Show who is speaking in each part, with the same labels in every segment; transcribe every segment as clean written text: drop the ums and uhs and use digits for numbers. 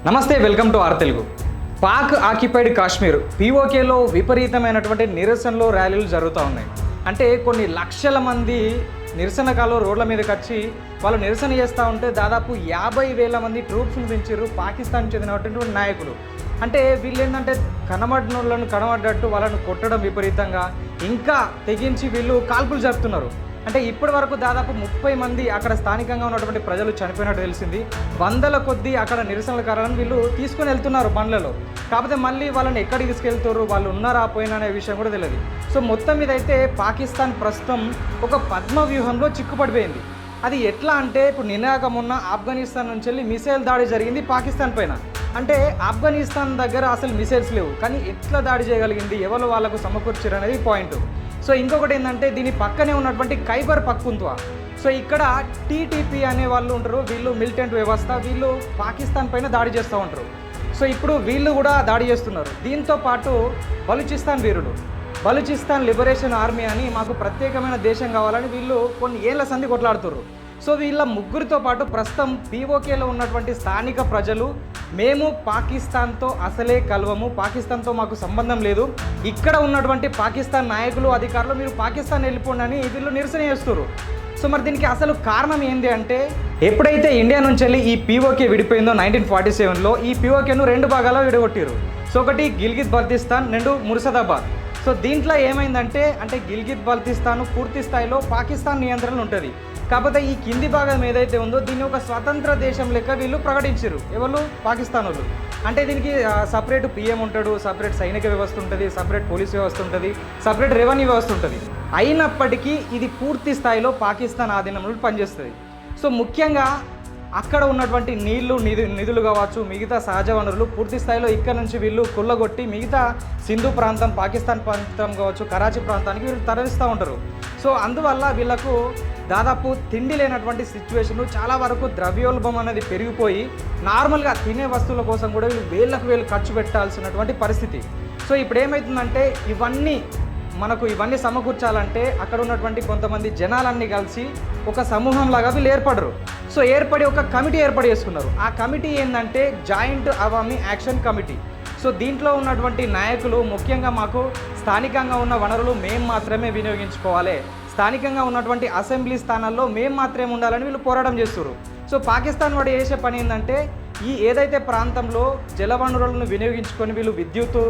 Speaker 1: నమస్తే, welcome to R Telugu. Pak occupied Kashmir పీఓకేలో విపరీతమైనటువంటి నిరసనలు ర్యాలీలు జరుగుతూ ఉన్నాయి. అంటే కొన్ని లక్షల మంది నిరసనకాలు రోడ్ల మీదకి వచ్చి వాళ్ళు నిరసన చేస్తూ ఉంటే దాదాపు 50,000 మంది ట్రూప్స్ను పెంచారు పాకిస్తాన్ చెందినటువంటి నాయకులు. అంటే వీళ్ళు ఏంటంటే కనబడినోళ్ళను కనబడ్డట్టు వాళ్ళను కొట్టడం విపరీతంగా, ఇంకా తెగించి వీళ్ళు కాల్పులు జరుపుతున్నారు. అంటే ఇప్పటి వరకు దాదాపు 30 మంది అక్కడ స్థానికంగా ఉన్నటువంటి ప్రజలు చనిపోయినట్టు తెలిసింది. వందల కొద్దీ అక్కడ నిరసనల కారణం వీళ్ళు తీసుకొని వెళ్తున్నారు బండ్లలో. కాకపోతే మళ్ళీ వాళ్ళని ఎక్కడికి తీసుకెళ్తారు, వాళ్ళు ఉన్నారా పోయినా అనే విషయం కూడా తెలియదు. సో మొత్తం మీద అయితే పాకిస్తాన్ ప్రస్తుతం ఒక పద్మ వ్యూహంలో చిక్కుపడిపోయింది. అది ఎట్లా అంటే ఇప్పుడు నినాక మొన్న ఆఫ్ఘనిస్తాన్ నుంచి వెళ్ళి మిసైల్ దాడి జరిగింది పాకిస్తాన్ పైన. అంటే ఆఫ్ఘనిస్తాన్ దగ్గర అసలు మిసైల్స్ లేవు, కానీ ఎట్లా దాడి చేయగలిగింది, ఎవరు వాళ్ళకు సమకూర్చారు అనేది పాయింట్. సో ఇంకొకటి ఏంటంటే దీని పక్కనే ఉన్నటువంటి ఖైబర్ పఖ్తుంఖ్వా. సో ఇక్కడ టీటీపీ అనే వాళ్ళు ఉంటారు, వీళ్ళు మిలిటెంట్ వ్యవస్థ, వీళ్ళు పాకిస్తాన్ పైన దాడి చేస్తూ ఉంటారు. సో ఇప్పుడు వీళ్ళు కూడా దాడి చేస్తున్నారు. దీంతో పాటు బలూచిస్తాన్ వీరులు, బలూచిస్తాన్ లిబరేషన్ ఆర్మీ అని మాకు ప్రత్యేకమైన దేశం కావాలని వీళ్ళు కొన్ని ఏళ్ల సంధి కొట్లాడుతున్నారు. సో వీళ్ళ ముగ్గురితో పాటు ప్రస్తుతం పీఓకేలో ఉన్నటువంటి స్థానిక ప్రజలు మేము పాకిస్తాన్తో అసలే కలవము, పాకిస్తాన్తో మాకు సంబంధం లేదు, ఇక్కడ ఉన్నటువంటి పాకిస్తాన్ నాయకులు అధికారులు మీరు పాకిస్తాన్ వెళ్ళిపోండి అని వీళ్ళు నిరసన చేస్తున్నారు. సో మరి దీనికి అసలు కారణం ఏంటి అంటే, ఎప్పుడైతే ఇండియా నుంచి వెళ్ళి ఈ పీఓకే విడిపోయిందో 1947లో ఈ పీఓకేను 2 భాగాల్లో విడగొట్టారు. సో ఒకటి గిల్గిత్ బల్తిస్తాన్, 2 ముర్షిదాబాద్. సో దీంట్లో ఏమైందంటే గిల్గిత్ బల్తిస్తాన్ పూర్తి స్థాయిలో పాకిస్తాన్ నియంత్రణ ఉంటుంది. కాకపోతే ఈ కింది భాగం ఏదైతే ఉందో దీన్ని ఒక స్వతంత్ర దేశం లెక్క వీళ్ళు ప్రకటించారు. ఎవరు? పాకిస్తాన్ వాళ్ళు. అంటే దీనికి సపరేట్ పిఎం ఉంటాడు, సపరేట్ సైనిక వ్యవస్థ ఉంటుంది, సపరేట్ పోలీస్ వ్యవస్థ ఉంటుంది, సపరేట్ రెవెన్యూ వ్యవస్థ ఉంటుంది. అయినప్పటికీ ఇది పూర్తి స్థాయిలో పాకిస్తాన్ ఆధీనంలో పనిచేస్తుంది. సో ముఖ్యంగా అక్కడ ఉన్నటువంటి నిధులు కావచ్చు, మిగతా సహజ వనరులు పూర్తి స్థాయిలో ఇక్కడ నుంచి వీళ్ళు కుళ్ళగొట్టి మిగతా సింధు ప్రాంతం, పాకిస్తాన్ ప్రాంతం కావచ్చు, కరాచీ ప్రాంతానికి వీళ్ళు తరలిస్తూ ఉంటారు. సో అందువల్ల వీళ్ళకు దాదాపు తిండి లేనటువంటి సిచ్యువేషన్, చాలా వరకు ద్రవ్యోల్బం అనేది పెరిగిపోయి నార్మల్గా తినే వస్తువుల కోసం కూడా వీళ్ళు వేళ్ళకు ఖర్చు పెట్టాల్సినటువంటి పరిస్థితి. సో ఇప్పుడు ఏమవుతుందంటే ఇవన్నీ సమకూర్చాలంటే అక్కడ ఉన్నటువంటి కొంతమంది జనాలన్నీ కలిసి ఒక సమూహం లాగా వీళ్ళు ఏర్పడరు. సో ఏర్పడి ఒక కమిటీ ఏర్పాటు చేసుకున్నారు. ఆ కమిటీ ఏంటంటే joint Awami action committee. So దీంట్లో ఉన్నటువంటి నాయకులు ముఖ్యంగా మాకు స్థానికంగా ఉన్న వనరులు మేము మాత్రమే వినియోగించుకోవాలి, స్థానికంగా ఉన్నటువంటి అసెంబ్లీ స్థానాల్లో మేము మాత్రమే ఉండాలని వీళ్ళు పోరాటం చేస్తారు. సో పాకిస్తాన్ వాడు చేసే పని ఏంటంటే ఈ ఏదైతే ప్రాంతంలో జలవనరులను వినియోగించుకొని వీళ్ళు విద్యుత్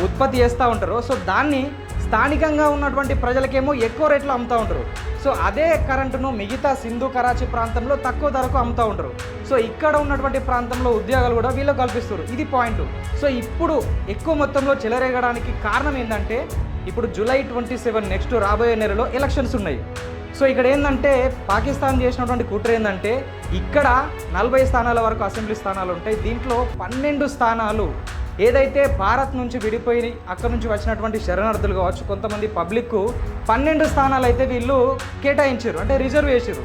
Speaker 1: ఉత్పత్తి చేస్తూ ఉంటారో సో దాన్ని స్థానికంగా ఉన్నటువంటి ప్రజలకేమో ఎక్కువ రేట్లో అమ్ముతూ ఉంటారు. సో అదే కరెంటును మిగతా సింధు కరాచీ ప్రాంతంలో తక్కువ ధరకు అమ్ముతూ ఉంటారు. సో ఇక్కడ ఉన్నటువంటి ప్రాంతంలో ఉద్యోగాలు కూడా వీళ్ళు కల్పిస్తారు. ఇది పాయింట్. సో ఇప్పుడు ఎక్కువ మొత్తంలో చెలరేగడానికి కారణం ఏంటంటే ఇప్పుడు జూలై 27 నెక్స్ట్ రాబోయే నెలలో ఎలక్షన్స్ ఉన్నాయి. సో ఇక్కడ ఏంటంటే పాకిస్తాన్ చేసినటువంటి కుట్ర ఏంటంటే ఇక్కడ 40 స్థానాల వరకు అసెంబ్లీ స్థానాలు ఉంటాయి. దీంట్లో 12 స్థానాలు ఏదైతే భారత్ నుంచి విడిపోయి అక్కడ నుంచి వచ్చినటువంటి శరణార్థులు కావచ్చు, కొంతమంది పబ్లిక్ 12 స్థానాలు అయితే వీళ్ళు కేటాయించారు, అంటే రిజర్వ్ చేశారు.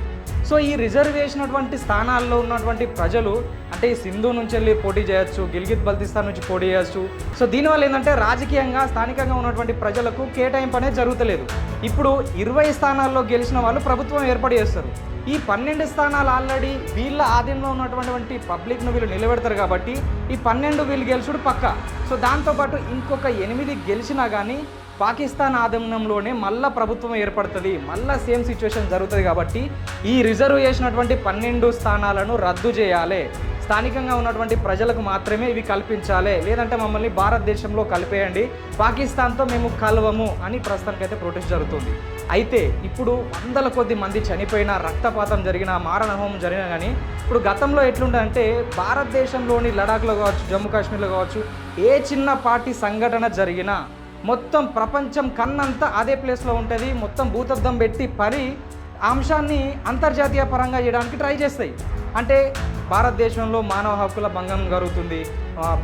Speaker 1: సో ఈ రిజర్వ్ చేసినటువంటి స్థానాల్లో ఉన్నటువంటి ప్రజలు అంటే ఈ సింధు నుంచి వెళ్ళి పోటీ చేయొచ్చు, గిల్గిత్ బల్తిస్తాన్ నుంచి పోటీ చేయొచ్చు. సో దీనివల్ల ఏంటంటే రాజకీయంగా స్థానికంగా ఉన్నటువంటి ప్రజలకు కేటాయింపు అనేది జరుగుతలేదు. ఇప్పుడు 20 స్థానాల్లో గెలిచిన వాళ్ళు ప్రభుత్వం ఏర్పాటు చేస్తారు. ఈ 12 స్థానాలు ఆల్రెడీ వీళ్ళ ఆధీనంలో ఉన్నటువంటి పబ్లిక్ను వీళ్ళు నిలబెడతారు కాబట్టి ఈ 12 వీళ్ళు గెలుచుడు పక్కా. సో దాంతోపాటు ఇంకొక 8 గెలిచినా కానీ పాకిస్తాన్ ఆధీనంలోనే మళ్ళీ ప్రభుత్వం ఏర్పడుతుంది, మళ్ళీ సేమ్ సిచ్యువేషన్ జరుగుతుంది. కాబట్టి ఈ రిజర్వ్ చేసినటువంటి 12 స్థానాలను రద్దు చేయాలి, స్థానికంగా ఉన్నటువంటి ప్రజలకు మాత్రమే ఇవి కల్పించాలి, లేదంటే మమ్మల్ని భారతదేశంలో కలిపేయండి, పాకిస్తాన్తో మేము కలవము అని ప్రస్తుతానికైతే ప్రొటెస్ట్ జరుగుతుంది. అయితే ఇప్పుడు వందల కొద్ది మంది చనిపోయిన, రక్తపాతం జరిగిన, మారణహోమం జరిగినా కానీ ఇప్పుడు గతంలో ఎట్లుంటుందంటే భారతదేశంలోని లడాఖ్లో కావచ్చు, జమ్మూ కాశ్మీర్లో కావచ్చు, ఏ చిన్నపాటి సంఘటన జరిగినా మొత్తం ప్రపంచం కన్నంతా అదే ప్లేస్లో ఉంటుంది. మొత్తం భూతద్దం పెట్టి అంశాన్ని అంతర్జాతీయ పరంగా చేయడానికి ట్రై చేస్తాయి. అంటే భారతదేశంలో మానవ హక్కుల భంగం జరుగుతుంది,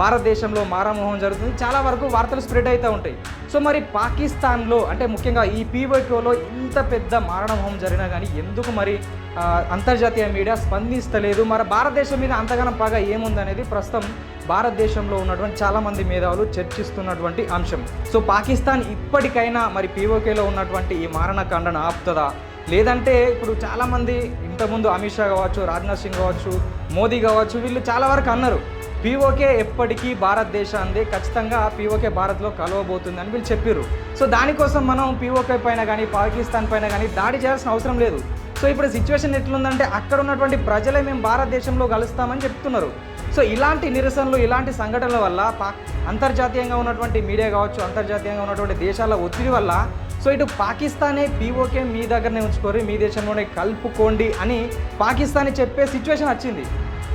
Speaker 1: భారతదేశంలో మారణహోమం జరుగుతుంది, చాలా వరకు వార్తలు స్ప్రెడ్ అవుతూ ఉంటాయి. సో మరి పాకిస్తాన్లో అంటే ముఖ్యంగా ఈ పీఓకేలో ఇంత పెద్ద మారణహోమం జరిగినా కానీ ఎందుకు మరి అంతర్జాతీయ మీడియా స్పందిస్తలేదు? మరి భారతదేశం మీద అంతగానం పగ ఏముందనేది ప్రస్తుతం భారతదేశంలో ఉన్నటువంటి చాలామంది మేధావులు చర్చిస్తున్నటువంటి అంశం. సో పాకిస్తాన్ ఇప్పటికైనా మరి పీఓకేలో ఉన్నటువంటి ఈ మారణకాండను ఆపుతుందా, లేదంటే ఇప్పుడు చాలామంది ఇంతకుముందు అమిత్ షా కావచ్చు, రాజ్నాథ్ సింగ్ కావచ్చు, మోదీ కావచ్చు, వీళ్ళు చాలా వరకు అన్నారు పీఓకే ఎప్పటికీ భారతదేశాన్ని ఖచ్చితంగా పీఓకే భారత్లో కలవబోతుందని వీళ్ళు చెప్పారు. సో దానికోసం మనం పీఓకే పైన కానీ పాకిస్తాన్ పైన కానీ దాడి చేయాల్సిన అవసరం లేదు. సో ఇప్పుడు సిచ్యువేషన్ ఎట్లుందంటే అక్కడ ఉన్నటువంటి ప్రజలే మేము భారతదేశంలో కలుస్తామని చెప్తున్నారు. సో ఇలాంటి నిరసనలు, ఇలాంటి సంఘటనల వల్ల అంతర్జాతీయంగా ఉన్నటువంటి మీడియా కావచ్చు, అంతర్జాతీయంగా ఉన్నటువంటి దేశాల ఒత్తిడి వల్ల సో ఇటు పాకిస్తానే పీఓకే మీ దగ్గరనే ఉంచుకోరు, మీ దేశంలోనే కలుపుకోండి అని పాకిస్తాన్ చెప్పే సిచ్యువేషన్ వచ్చింది.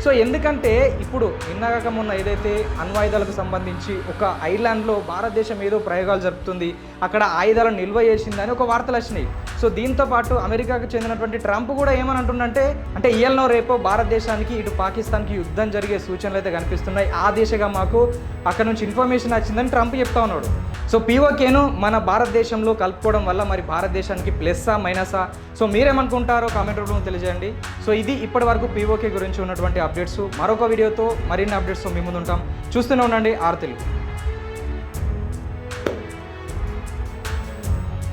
Speaker 1: సో ఎందుకంటే ఇప్పుడు నిన్నగాక మొన్న ఏదైతే అణ్వాయుధాలకు సంబంధించి ఒక ఐర్లాండ్లో భారతదేశం ఏదో ప్రయోగాలు జరుపుతుంది, అక్కడ ఆయుధాలను నిల్వ చేసిందని ఒక వార్తలు వచ్చినాయి. సో దీంతో పాటు అమెరికాకు చెందినటువంటి ట్రంప్ కూడా ఏమని అంటుండంటే, అంటే ఇయ్యాలనో రేపో భారతదేశానికి ఇటు పాకిస్తాన్కి యుద్ధం జరిగే సూచనలు అయితే కనిపిస్తున్నాయి, ఆ దిశగా మాకు అక్కడ నుంచి ఇన్ఫర్మేషన్ వచ్చిందని ట్రంప్ చెప్తా ఉన్నాడు. సో పీఓకేను మన భారతదేశంలో కలుపుకోవడం వల్ల మరి భారతదేశానికి ప్లస్సా మైనసా? సో మీరేమనుకుంటారో కామెంట్ రూపంలో తెలియజేయండి. సో ఇది ఇప్పటి వరకు పీఓకే గురించి ఉన్నటువంటి అప్డేట్స్. మరొక వీడియోతో మరిన్ని అప్డేట్స్తో మీ ముందు ఉంటాం. చూస్తూనే ఉండండి ఆర్ తెలుగు.